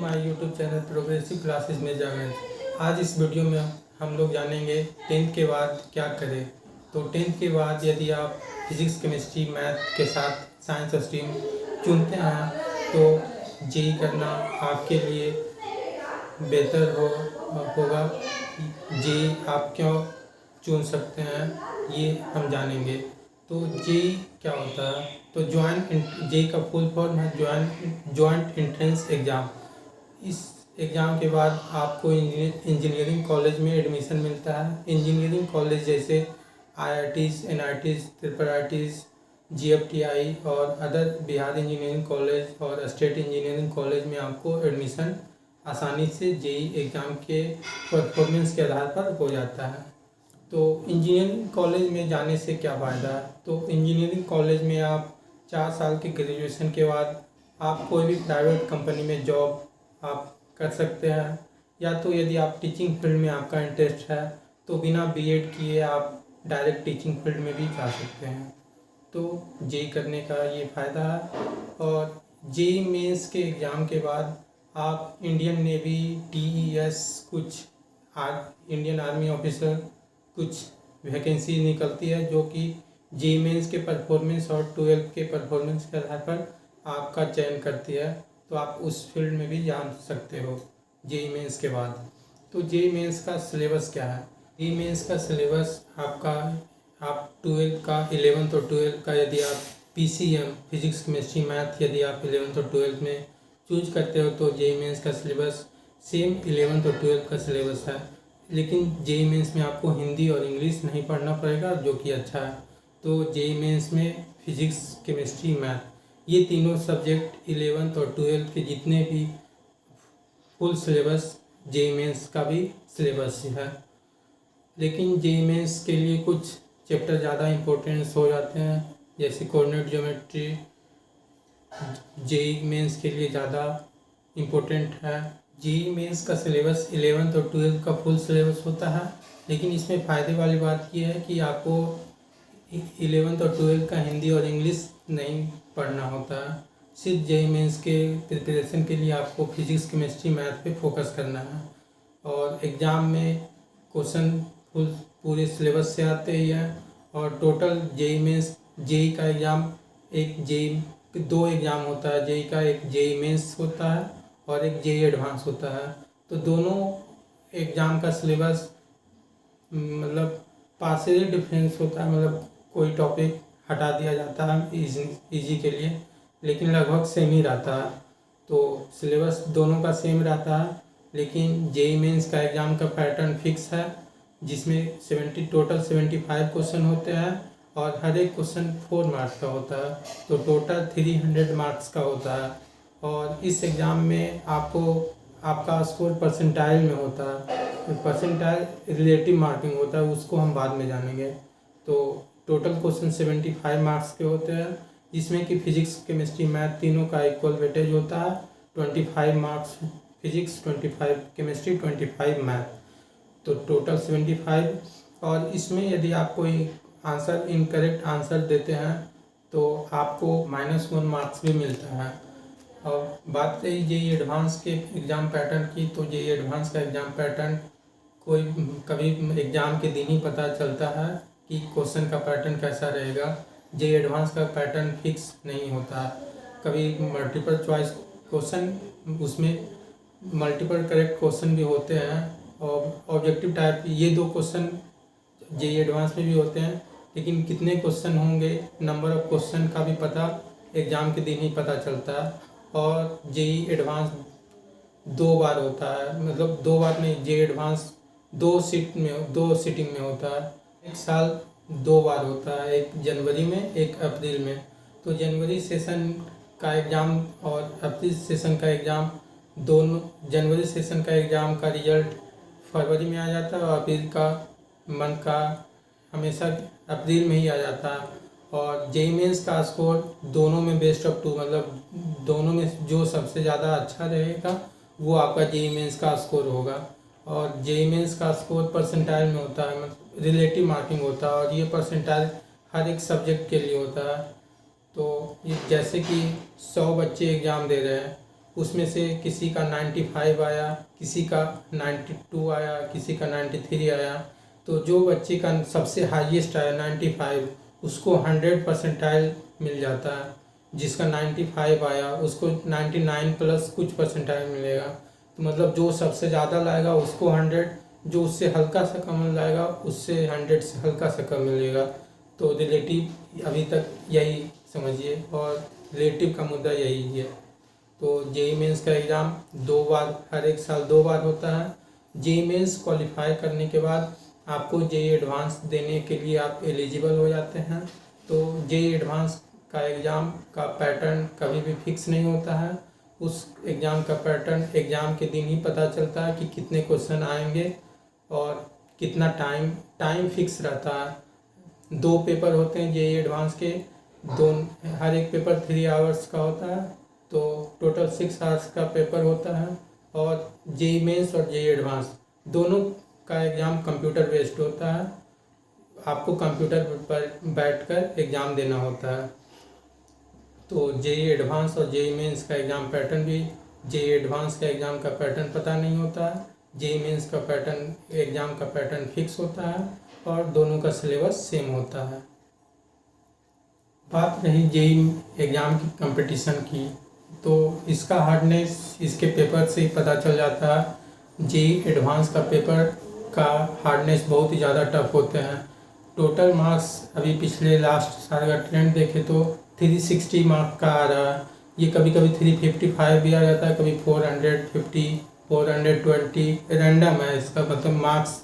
My YouTube channel progressive classes में जागरण। आज इस वीडियो में हम लोग जानेंगे 10th के बाद क्या करें। तो 10th के बाद यदि आप फिजिक्स केमिस्ट्री मैथ के साथ साइंस स्ट्रीम चुनते हैं तो जेई करना आपके लिए बेहतर होगा। जेई आप क्यों चुन सकते हैं ये हम जानेंगे। तो जेई क्या होता है? तो जेई का फुल फॉर्म है जॉइंट एंट्रेंस एग्ज़ाम। इस एग्ज़ाम के बाद आपको इंजीनियरिंग कॉलेज में एडमिशन मिलता है। इंजीनियरिंग कॉलेज जैसे IITs, NITs, IIITs, GFTI और अदर बिहार इंजीनियरिंग कॉलेज और स्टेट इंजीनियरिंग कॉलेज में आपको एडमिशन आसानी से जेई एग्ज़ाम के परफॉर्मेंस के आधार पर हो जाता है। तो इंजीनियरिंग कॉलेज में जाने से क्या फ़ायदा है? तो इंजीनियरिंग कॉलेज में आप 4 साल के ग्रेजुएशन के बाद आप कोई भी प्राइवेट कंपनी में जॉब आप कर सकते हैं, या तो यदि आप टीचिंग फील्ड में आपका इंटरेस्ट है तो बिना बीएड किए आप डायरेक्ट टीचिंग फील्ड में भी जा सकते हैं। तो जेई करने का ये फ़ायदा है। और जेई मेंस के एग्ज़ाम के बाद आप इंडियन नेवी, TES, कुछ इंडियन आर्मी ऑफिसर कुछ वैकेंसी निकलती है जो कि जेई मेंस के परफॉर्मेंस और 12th के परफॉर्मेंस के आधार पर आपका चयन करती है। तो आप उस फील्ड में भी जा सकते हो जेई मेंस के बाद। तो जेई मेंस का सिलेबस क्या है? जेई मेंस का सिलेबस आप 12th का 11th और 12th का यदि आप PCM फिजिक्स केमिस्ट्री मैथ यदि आप 11th और 12th में चूज करते हो तो जेई मेंस का सिलेबस सेम 11th और 12th का सिलेबस है। लेकिन जेई मेंस में आपको हिंदी और इंग्लिश नहीं पढ़ना पड़ेगा, जो कि अच्छा है। तो जेई मेंस में फिजिक्स केमिस्ट्री मैथ ये तीनों सब्जेक्ट 11th और 12th के जितने भी फुल सिलेबस जेई मेंस का भी सिलेबस है। लेकिन जेई मेंस के लिए कुछ चैप्टर ज़्यादा इम्पोर्टेंस हो जाते हैं, जैसे कोऑर्डिनेट ज्योमेट्री जेई मेंस के लिए ज़्यादा इम्पोर्टेंट है। जेई मेंस का सिलेबस 11th और 12th का फुल सिलेबस होता है, लेकिन इसमें फ़ायदे वाली बात ये है कि आपको 11th और 12th का हिंदी और इंग्लिश नहीं पढ़ना होता है। सिर्फ जेई मेंस के प्रिपरेशन के लिए आपको फिजिक्स केमिस्ट्री मैथ पे फोकस करना है। और एग्ज़ाम में क्वेश्चन पूरे सिलेबस से आते ही हैं। और टोटल जेई मेंस जेई का एग्ज़ाम दो एग्ज़ाम होता है जेई का, एक जेई मेंस होता है और एक जेई एडवांस होता है। तो दोनों एग्ज़ाम का सिलेबस मतलब पार्शियली डिफरेंस होता है, मतलब कोई टॉपिक हटा दिया जाता है इजी के लिए, लेकिन लगभग सेम ही रहता है। तो सिलेबस दोनों का सेम रहता है, लेकिन जेई मेंस का एग्ज़ाम का पैटर्न फिक्स है, जिसमें टोटल 75 क्वेश्चन होते हैं और हर एक क्वेश्चन 4 मार्क्स का होता है। तो टोटल 300 मार्क्स का होता है। और इस एग्ज़ाम में आपका स्कोर परसेंटाइल में होता है। परसेंटाइल रिलेटिव मार्किंग होता है, उसको हम बाद में जानेंगे। तो टोटल क्वेश्चन 75 मार्क्स के होते हैं, जिसमें कि फिजिक्स केमिस्ट्री मैथ तीनों का इक्वल वेटेज होता है। 25 मार्क्स फिजिक्स, 25 केमिस्ट्री, 25 मैथ, तो टोटल 75। और इसमें यदि आप कोई इनकरेक्ट आंसर देते हैं तो आपको -1 मार्क्स भी मिलता है। और बात रही जेई एडवांस के एग्ज़ाम पैटर्न की, तो जेई एडवांस का एग्ज़ाम पैटर्न कभी एग्ज़ाम के दिन ही पता चलता है कि क्वेश्चन का पैटर्न कैसा रहेगा। जेई एडवांस का पैटर्न फिक्स नहीं होता। कभी मल्टीपल चॉइस क्वेश्चन, उसमें मल्टीपल करेक्ट क्वेश्चन भी होते हैं, और ऑब्जेक्टिव टाइप ये 2 क्वेश्चन जेई एडवांस में भी होते हैं। लेकिन कितने क्वेश्चन होंगे, नंबर ऑफ क्वेश्चन का भी पता एग्ज़ाम के दिन ही पता चलता है। और जेई एडवांस 2 बार होता है, मतलब 2 बार नहीं, जेई एडवांस 2 सीटिंग में होता है। एक साल 2 बार होता है, एक जनवरी में, एक अप्रैल में। तो जनवरी सेशन का एग्ज़ाम और अप्रैल सेशन का एग्ज़ाम दोनों, जनवरी सेशन का एग्ज़ाम का रिजल्ट फरवरी में आ जाता है और अप्रैल का मंथ का हमेशा अप्रैल में ही आ जाता है। और जेई मेंस का स्कोर दोनों में बेस्ट ऑफ 2, मतलब दोनों में जो सबसे ज़्यादा अच्छा रहेगा वो आपका जेई मेंस का स्कोर होगा। और जेई मेंस का स्कोर परसेंटाइल में होता है, मतलब रिलेटिव मार्किंग होता है, और ये परसेंटाइल हर एक सब्जेक्ट के लिए होता है। तो ये जैसे कि 100 बच्चे एग्ज़ाम दे रहे हैं उसमें से किसी का 95 आया, किसी का 92 आया, किसी का 93 आया। तो जो बच्चे का सबसे हाईएस्ट आया 95, उसको 100 परसेंटाइल मिल जाता है। जिसका 95 आया उसको 99 प्लस कुछ परसेंटाइल मिलेगा। तो मतलब जो सबसे ज़्यादा लाएगा उसको 100, जो उससे हल्का सा कम लाएगा उससे 100 से हल्का सा कम मिलेगा। तो रिलेटिव अभी तक यही समझिए, और रिलेटिव का मुद्दा यही है। तो जेईई मेंस का एग्ज़ाम 2 बार, हर एक साल 2 बार होता है। जेईई मेंस क्वालिफाई करने के बाद आपको जेईई एडवांस देने के लिए आप एलिजिबल हो जाते हैं। तो जेईई एडवांस का एग्ज़ाम का पैटर्न कभी भी फिक्स नहीं होता है। उस एग्ज़ाम का पैटर्न एग्ज़ाम के दिन ही पता चलता है कि कितने क्वेश्चन आएंगे और कितना टाइम फिक्स रहता है। 2 पेपर होते हैं जेईई एडवांस के, हर एक पेपर 3 आवर्स का होता है। तो टोटल 6 आवर्स का पेपर होता है। और जेईई मेंस और जेईई एडवांस दोनों का एग्ज़ाम कंप्यूटर बेस्ड होता है। आपको कंप्यूटर पर बैठकर एग्ज़ाम देना होता है। तो जेईई एडवांस और जेईई मेंस का एग्ज़ाम पैटर्न भी, जेईई एडवांस का एग्ज़ाम का पैटर्न पता नहीं होता है, जेईई मेंस का पैटर्न एग्ज़ाम का पैटर्न फिक्स होता है, और दोनों का सिलेबस सेम होता है। बात रही जेईई एग्ज़ाम की कंपटीशन की, तो इसका हार्डनेस इसके पेपर से ही पता चल जाता है। जेईई एडवांस का पेपर का हार्डनेस बहुत ही ज़्यादा टफ होते हैं। टोटल मार्क्स अभी पिछले लास्ट साल का ट्रेंड देखे तो 360 मार्क का आ रहा है। ये कभी कभी 355 भी आ जाता है, कभी 450, 420 रैंडम है। इसका मतलब मार्क्स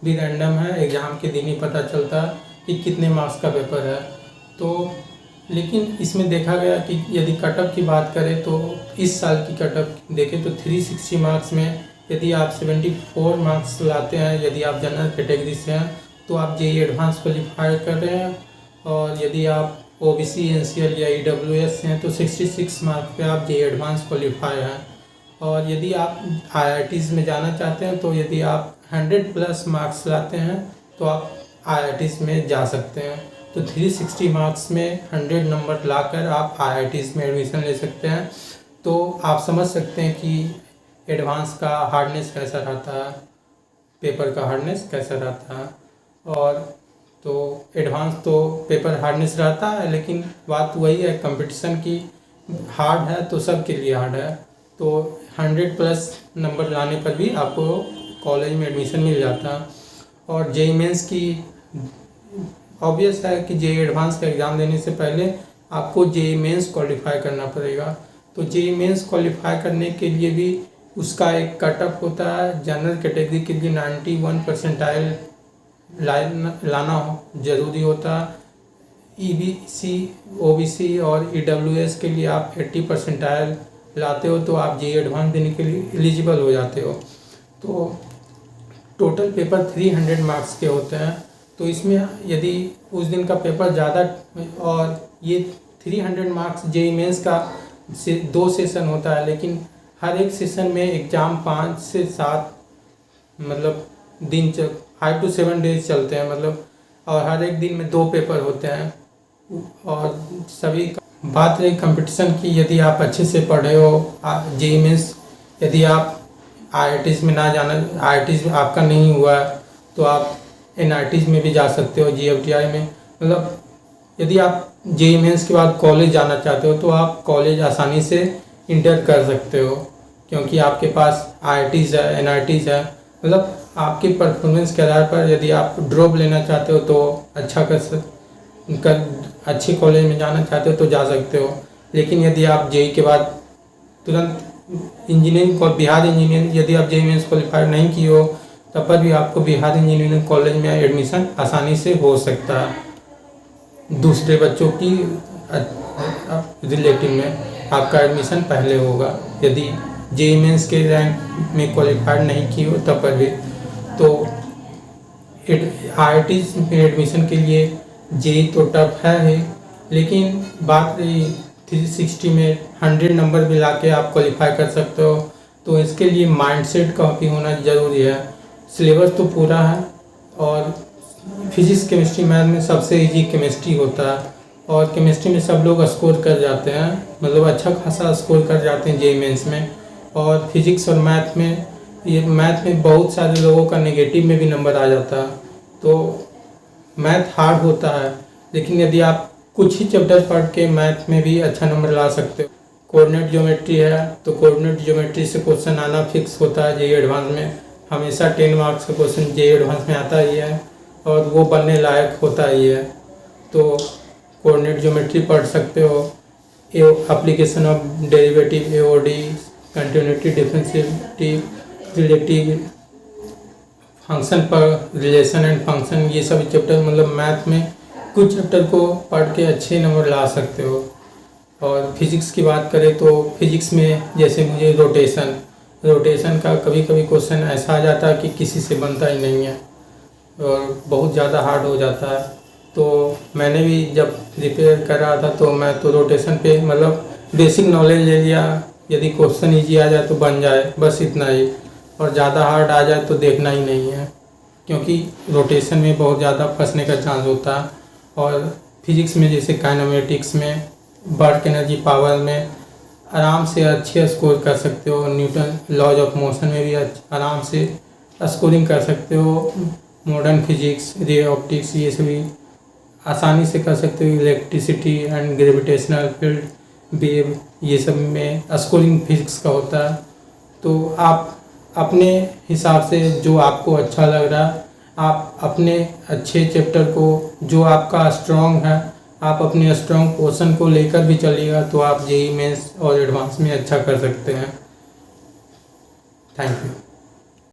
भी रैंडम है। एग्ज़ाम के दिन ही पता चलता है कि कितने मार्क्स का पेपर है। तो लेकिन इसमें देखा गया कि यदि कटअप की बात करें तो इस साल की कटअप देखें तो 360 मार्क्स में यदि आप 74 मार्क्स लाते हैं, यदि आप जनरल कैटेगरी से हैं तो आप जेईई एडवांस क्वालिफाई कर रहे हैं। और यदि आप ओबीसी, एनसीएल या ईडब्ल्यूएस से हैं तो 66 मार्क्स पे आप जेईई एडवांस क्वालिफाई हैं। और यदि आप आईआईटीज़ में जाना चाहते हैं तो यदि आप 100 प्लस मार्क्स लाते हैं तो आप आईआईटीज़ में जा सकते हैं। तो 360 मार्क्स में 100 नंबर लाकर आप आईआईटीज़ में एडमिशन ले सकते हैं। तो आप समझ सकते हैं कि एडवांस का हार्डनेस कैसा रहता है, पेपर का हार्डनेस कैसा रहता है। और तो एडवांस तो पेपर हार्डनेस रहता है, लेकिन बात वही है कंपटीशन की, हार्ड है तो सब के लिए हार्ड है। तो 100 प्लस नंबर लाने पर भी आपको कॉलेज में एडमिशन मिल जाता है। और जेईई मेंस की ऑब्वियस है कि जेईई एडवांस का एग्ज़ाम देने से पहले आपको जेईई मेंस क्वालिफाई करना पड़ेगा। तो जेईई मेंस क्वालिफाई करने के लिए भी उसका एक कटअप होता है। जनरल कैटेगरी के लिए 91 परसेंटाइल लाना ज़रूरी होता है। ईबीसी, ओबीसी और ईडब्ल्यूएस के लिए आप 80 परसेंटाइल लाते हो तो आप जेईई एडवांस देने के लिए एलिजिबल हो जाते हो। तो टोटल पेपर 300 मार्क्स के होते हैं। तो इसमें यदि उस दिन का पेपर ज़्यादा, और ये 300 मार्क्स जेईई मेंस का 2 सेशन होता है, लेकिन हर एक सेशन में एग्ज़ाम 5 से 7 मतलब दिन 5 to 7 डेज चलते हैं मतलब। और हर एक दिन में 2 पेपर होते हैं। और सभी बात रही कंपटीशन की, यदि आप अच्छे से पढ़े हो जेईई मेंस, यदि आप आईआईटीज़ में ना जाना, आईआईटीज़ आपका नहीं हुआ तो आप एनआईटीज़ में भी जा सकते हो, जीएफटीआई में। मतलब यदि आप जेईई मेंस के बाद कॉलेज जाना चाहते हो तो आप कॉलेज आसानी से इंटर कर सकते हो, क्योंकि आपके पास आईआईटीज़ है, एनआईटीज़ है। मतलब आपकी परफॉर्मेंस के आधार पर यदि आप ड्रॉप लेना चाहते हो तो अच्छा अच्छे कॉलेज में जाना चाहते हो तो जा सकते हो। लेकिन यदि आप जेईई के बाद तुरंत इंजीनियरिंग को, बिहार इंजीनियरिंग, यदि आप जेईई मेंस क्वालिफाई नहीं किए हो तब पर भी आपको बिहार इंजीनियरिंग कॉलेज में एडमिशन आसानी से हो सकता है। दूसरे बच्चों की रिलेटिव में आपका एडमिशन पहले होगा यदि जेईई मेंस के रैंक में क्वालिफाइड नहीं की हो तब पर भी। तो आईआईटीज़ में एडमिशन के लिए जेईई तो टफ है ही, लेकिन बात रही 360 में 100 नंबर भी लाके आप क्वालिफाई कर सकते हो। तो इसके लिए माइंडसेट काफ़ी होना ज़रूरी है। सिलेबस तो पूरा है, और फिजिक्स, केमिस्ट्री, मैथ में सबसे इजी केमिस्ट्री होता है। और केमिस्ट्री में सब लोग स्कोर कर जाते हैं, मतलब अच्छा खासा स्कोर कर जाते हैं जेईई मेंस में। और फिजिक्स और मैथ में बहुत सारे लोगों का नेगेटिव में भी नंबर आ जाता है। तो मैथ हार्ड होता है, लेकिन यदि आप कुछ ही चैप्टर पढ़ के मैथ में भी अच्छा नंबर ला सकते हो। कोऑर्डिनेट ज्योमेट्री है तो कोऑर्डिनेट ज्योमेट्री से क्वेश्चन आना फिक्स होता है जेईई एडवांस में। हमेशा 10 मार्क्स का क्वेश्चन जेईई एडवांस में आता ही है और वो बनने लायक होता ही है। तो कोऑर्डिनेट ज्योमेट्री पढ़ सकते हो। Application of derivative, AOD, continuity, differentiability, relative, function पर रिलेशन एंड फंक्शन, ये सभी चैप्टर मतलब मैथ में कुछ चैप्टर को पढ़ के अच्छे नंबर ला सकते हो। और फिजिक्स की बात करें तो फिजिक्स में जैसे मुझे रोटेशन का कभी कभी क्वेश्चन ऐसा आ जाता है कि किसी से बनता ही नहीं है और बहुत ज़्यादा हार्ड हो जाता है। तो मैंने भी जब प्रिपेयर कर रहा था तो मैं तो रोटेशन पे मतलब बेसिक नॉलेज ले लिया, यदि क्वेश्चन ईजी आ जाए तो बन जाए, बस इतना ही। और ज़्यादा हार्ड आ जाए तो देखना ही नहीं है, क्योंकि रोटेशन में बहुत ज़्यादा फंसने का चांस होता है। और फिजिक्स में जैसे काइनेमेटिक्स में, वर्क एनर्जी, पावर में आराम से अच्छे स्कोर कर सकते हो। न्यूटन लॉज ऑफ मोशन में भी आराम से स्कोरिंग कर सकते हो। मॉडर्न फिजिक्स, रे ऑप्टिक्स, ये सभी आसानी से कर सकते हो। Electricity and gravitational field, wave, ये सब में स्कोरिंग फिजिक्स का होता है। तो आप अपने हिसाब से जो आपको अच्छा लग रहा है, आप अपने अच्छे चैप्टर को, जो आपका स्ट्रॉन्ग है, आप अपने स्ट्रॉन्ग पोर्शन को लेकर भी चलिएगा तो आप जेईई मेंस और एडवांस में अच्छा कर सकते हैं। Thank you.